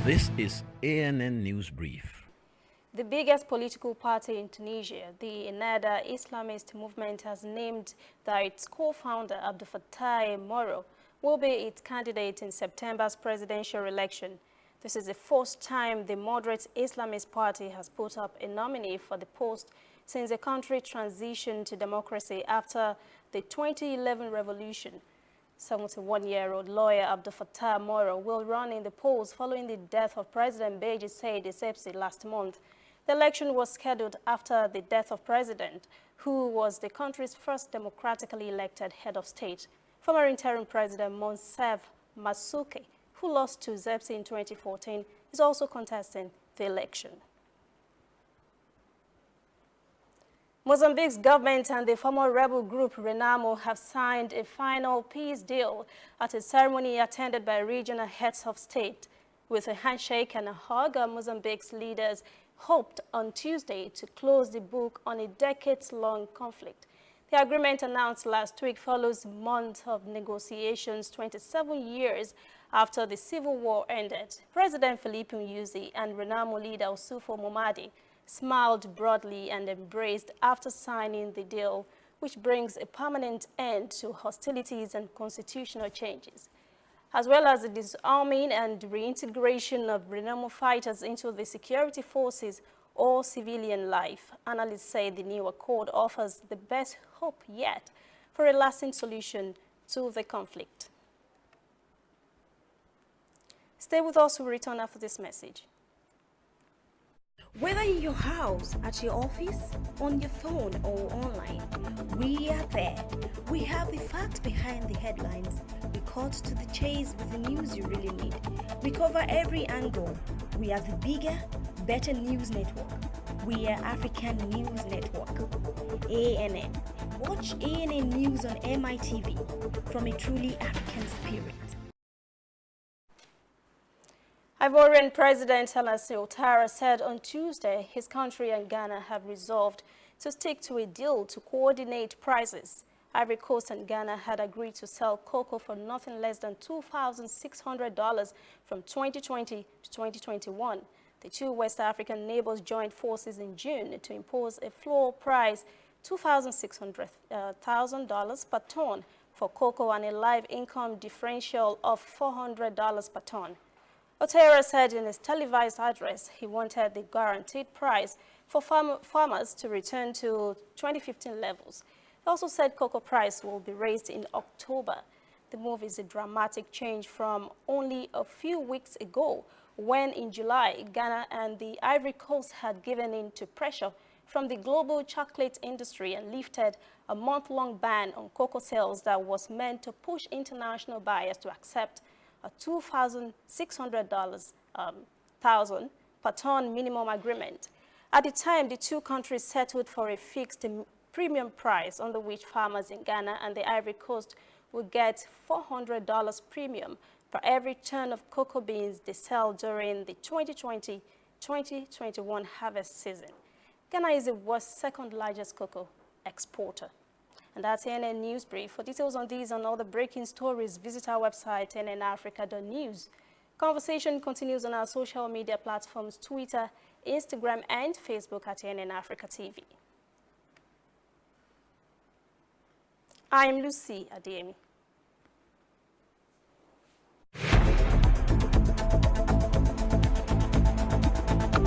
This is ANN News Brief. The biggest political party in Tunisia, the Ennahda Islamist movement, has named that its co-founder, Abdel Fattah Moro, will be its candidate in September's presidential election. This is the first time the moderate Islamist party has put up a nominee for the post since the country transitioned to democracy after the 2011 revolution. 71-year-old lawyer Abdel Fattah Moro will run in the polls following the death of President Beji Said Essebsi last month. The election was scheduled after the death of President, who was the country's first democratically elected head of state. Former interim President Monsef Masuke, who lost to Essebsi in 2014, is also contesting the election. Mozambique's government and the former rebel group Renamo have signed a final peace deal at a ceremony attended by regional heads of state. With a handshake and a hug, Mozambique's leaders hoped on Tuesday to close the book on a decades-long conflict. The agreement announced last week follows months of negotiations 27 years after the civil war ended. President Filipe Nyusi and Renamo leader Ousufo Momadi smiled broadly and embraced after signing the deal, which brings a permanent end to hostilities and constitutional changes, as well as the disarming and reintegration of Renamo fighters into the security forces or civilian life. Analysts say the new accord offers the best hope yet for a lasting solution to the conflict. Stay with us, we'll return after this message. Whether in your house, at your office, on your phone or online, we are there. We have the facts behind the headlines. We cut to the chase with the news you really need. We cover every angle. We are the bigger, better news network. We are African News Network. ANN. Watch ANN News on MITV from a truly African spirit. Ivorian President Alassane Ouattara said on Tuesday his country and Ghana have resolved to stick to a deal to coordinate prices. Ivory Coast and Ghana had agreed to sell cocoa for nothing less than $2,600 from 2020 to 2021. The two West African neighbors joined forces in June to impose a floor price $2,600 per ton for cocoa and a live income differential of $400 per ton. Ouattara said in his televised address he wanted the guaranteed price for farmers to return to 2015 levels. He also said cocoa price will be raised in October. The move is a dramatic change from only a few weeks ago when in July, Ghana and the Ivory Coast had given in to pressure from the global chocolate industry and lifted a month-long ban on cocoa sales that was meant to push international buyers to accept a $2,600 per ton minimum agreement. At the time, the two countries settled for a fixed premium price under which farmers in Ghana and the Ivory Coast would get $400 premium for every ton of cocoa beans they sell during the 2020-2021 harvest season. Ghana is the world's second largest cocoa exporter. And that's ANN News Brief. For details on these and other breaking stories, visit our website, nnafrica.news. Conversation continues on our social media platforms, Twitter, Instagram, and Facebook at ANN Africa TV. I'm Lucy Adeyemi.